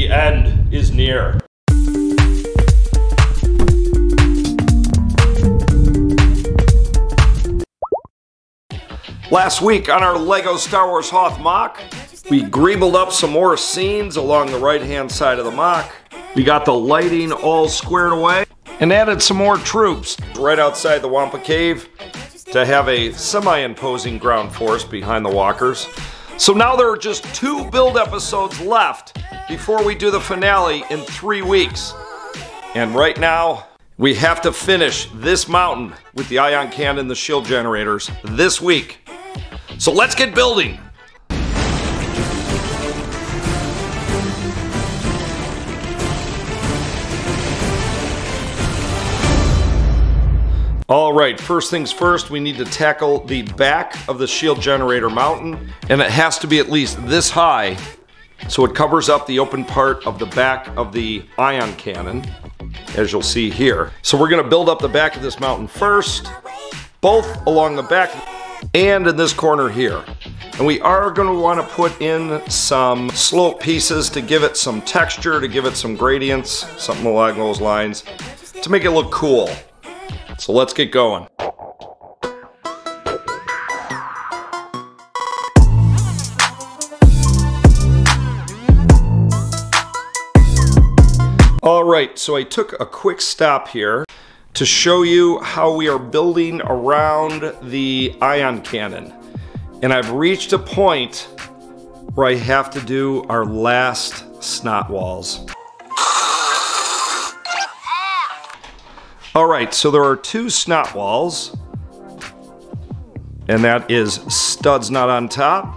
The end is near. Last week on our LEGO Star Wars Hoth mock, we greebled up some more scenes along the right-hand side of the mock. We got the lighting all squared away and added some more troops right outside the Wampa Cave to have a semi-imposing ground force behind the walkers. So now there are just 2 build episodes left before we do the finale in 3 weeks. And right now, we have to finish this mountain with the Ion Cannon, the shield generators, this week. So let's get building. All right, first things first, we need to tackle the back of the shield generator mountain, and it has to be at least this high so it covers up the open part of the back of the ion cannon, as you'll see here. So we're gonna build up the back of this mountain first, both along the back and in this corner here. And we are gonna wanna put in some slope pieces to give it some texture, to give it some gradients, something along those lines, to make it look cool. So let's get going. All right, so I took a quick stop here to show you how we are building around the ion cannon. And I've reached a point where I have to do our last snot walls. All right, so there are 2 snot walls, and that is studs not on top,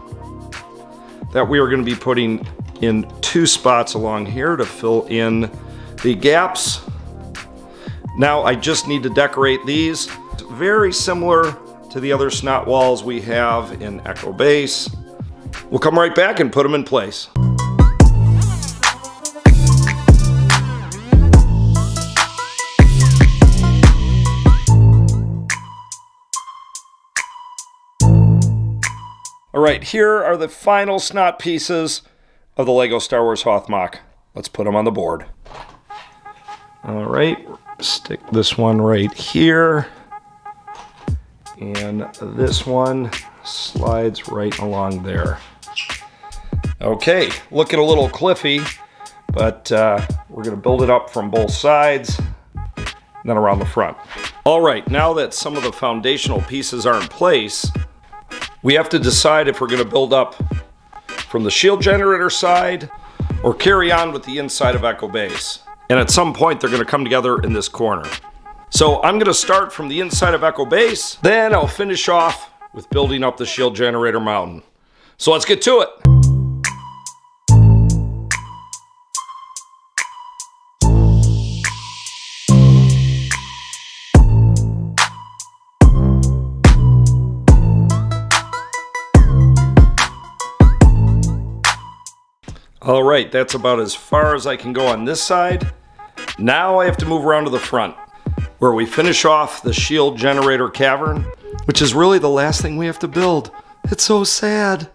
that we are going to be putting in 2 spots along here to fill in the gaps. Now I just need to decorate these. Very similar to the other snot walls we have in Echo Base. We'll come right back and put them in place. All right, here are the final snot pieces of the LEGO Star Wars Hoth mock. Let's put them on the board. All right, stick this one right here. And this one slides right along there. Okay, looking a little cliffy, but we're gonna build it up from both sides and then around the front. All right, now that some of the foundational pieces are in place, we have to decide if we're going to build up from the shield generator side or carry on with the inside of Echo Base. And at some point they're going to come together in this corner. So I'm going to start from the inside of Echo Base, then I'll finish off with building up the shield generator mountain. So let's get to it. All right, that's about as far as I can go on this side. Now I have to move around to the front, where we finish off the shield generator cavern, which is really the last thing we have to build. It's so sad.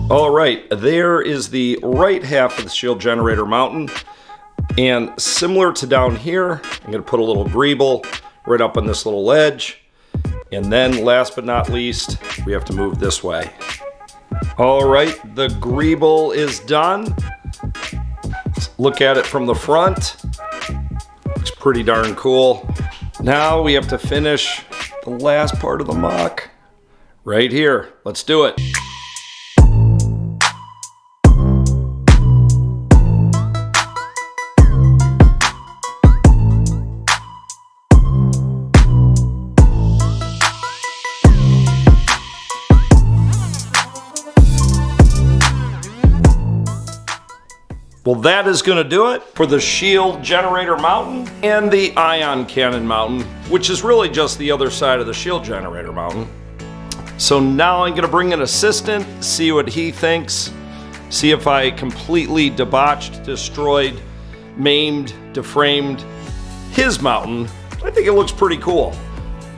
All right, there is the right half of the shield generator mountain. And similar to down here, I'm gonna put a little greeble right up on this little ledge. And then last but not least, we have to move this way. All right, the greeble is done. Let's look at it from the front. Looks pretty darn cool. Now we have to finish the last part of the mock right here. Let's do it. Well, that is going to do it for the Shield Generator Mountain and the Ion Canon Mountain, which is really just the other side of the Shield Generator Mountain. So now I'm going to bring an assistant, see what he thinks, see if I completely debauched, destroyed, maimed, deframed his mountain. I think it looks pretty cool.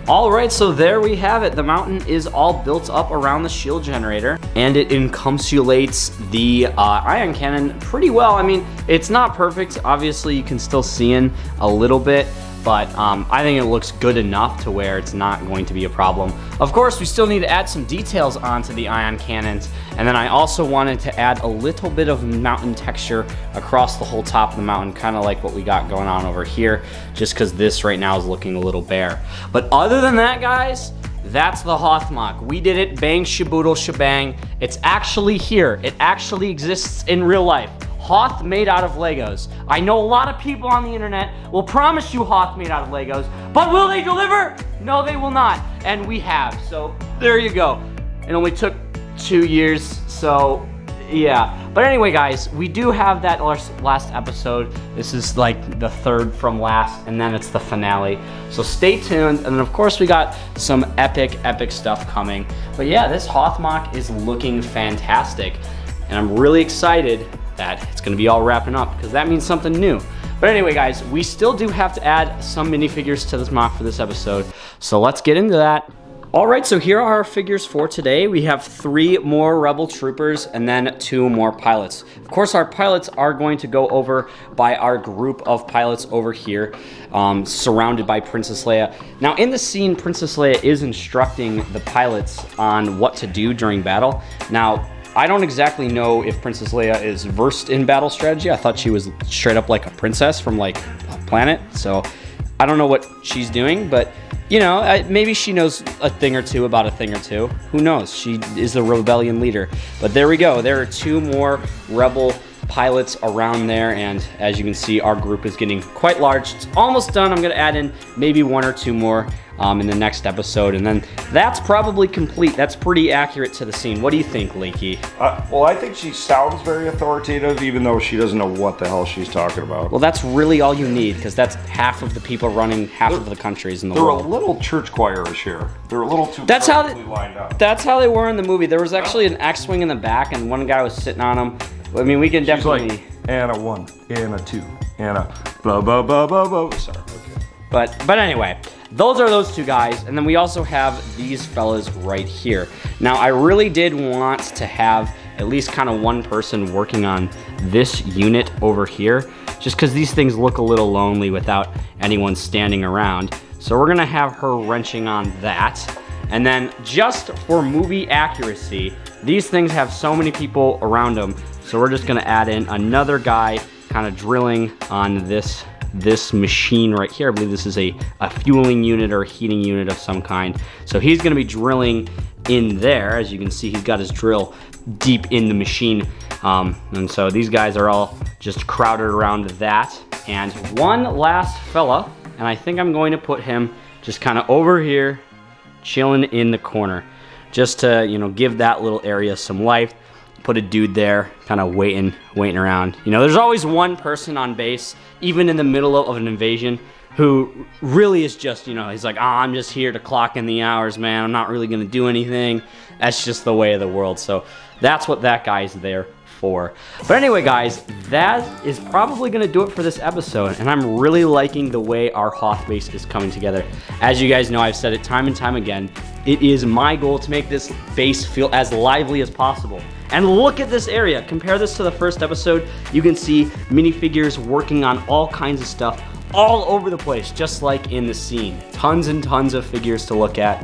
All right, so there we have it. The mountain is all built up around the shield generator, and it encapsulates the ion cannon pretty well. I mean, it's not perfect. Obviously, you can still see in a little bit, but I think it looks good enough to where it's not going to be a problem. Of course, we still need to add some details onto the ion cannons, and then I also wanted to add a little bit of mountain texture across the whole top of the mountain, kind of like what we got going on over here, just because this right now is looking a little bare. But other than that, guys, that's the Hoth mock. We did it, bang, shaboodle, shebang. It's actually here. It actually exists in real life. Hoth made out of Legos. I know a lot of people on the internet will promise you Hoth made out of Legos, but will they deliver? No, they will not, and we have. So there you go. It only took 2 years, so yeah. But anyway, guys, we do have that last episode. This is like the third from last, and then it's the finale. So stay tuned, and then of course we got some epic stuff coming. But yeah, this Hoth mock is looking fantastic, and I'm really excited that it's gonna be all wrapping up, because that means something new. But anyway, guys, we still do have to add some minifigures to this mock for this episode, so let's get into that. All right, so here are our figures for today. We have 3 more Rebel Troopers and then 2 more pilots. Of course, our pilots are going to go over by our group of pilots over here, surrounded by Princess Leia. Now, in the scene, Princess Leia is instructing the pilots on what to do during battle. Now, I don't exactly know if Princess Leia is versed in battle strategy. I thought she was straight up like a princess from like a planet. So I don't know what she's doing, but you know, maybe she knows a thing or two about a thing or two. Who knows? She is the rebellion leader. But there we go. There are 2 more Rebel pilots around there, and as you can see, our group is getting quite large. It's almost done. I'm gonna add in maybe 1 or 2 more in the next episode, and then that's probably complete. That's pretty accurate to the scene. What do you think, Lakey? Well, I think she sounds very authoritative, even though she doesn't know what the hell she's talking about. Well, that's really all you need, because that's half of the people running half of the countries in the world. They're a little church choir-ish here. They're a little too lined up. That's how they were in the movie. There was actually an X-Wing in the back, and one guy was sitting on him. I mean, we can definitely... Like, and a 1, and a 2, and a blah, blah, blah, blah, blah. Sorry, okay. But anyway, those are those 2 guys, and then we also have these fellas right here. Now, I really did want to have at least kind of 1 person working on this unit over here, just because these things look a little lonely without anyone standing around. So we're gonna have her wrenching on that. And then just for movie accuracy, these things have so many people around them, so we're just gonna add in another guy kind of drilling on this machine right here. I believe this is a fueling unit or a heating unit of some kind. So he's gonna be drilling in there. As you can see, he's got his drill deep in the machine. And so these guys are all just crowded around that. And one last fella, and I think I'm going to put him just kind of over here, chilling in the corner, just to, you know, give that little area some life. Put a dude there, kind of waiting around. You know, there's always one person on base, even in the middle of an invasion, who really is just, you know, he's like, oh, I'm just here to clock in the hours, man. I'm not really gonna do anything. That's just the way of the world. So that's what that guy's there for. But anyway, guys, that is probably gonna do it for this episode, and I'm really liking the way our Hoth base is coming together. As you guys know, I've said it time and time again, it is my goal to make this base feel as lively as possible. And look at this area. Compare this to the first episode. You can see minifigures working on all kinds of stuff all over the place, just like in the scene. Tons and tons of figures to look at.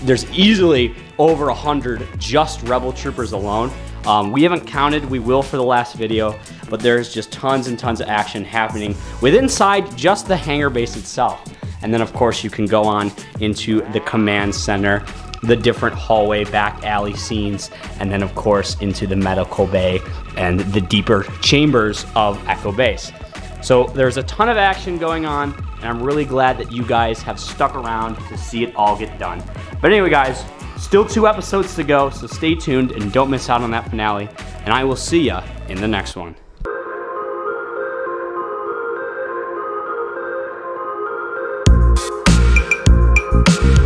There's easily over 100 just Rebel Troopers alone. We haven't counted, we will for the last video, but there's just tons and tons of action happening inside just the hangar base itself. And then of course you can go on into the command center, the different hallway back alley scenes, and then of course into the medical bay and the deeper chambers of Echo Base. So there's a ton of action going on, and I'm really glad that you guys have stuck around to see it all get done. But anyway, guys, still 2 episodes to go, so stay tuned and don't miss out on that finale, and I will see ya in the next one. it.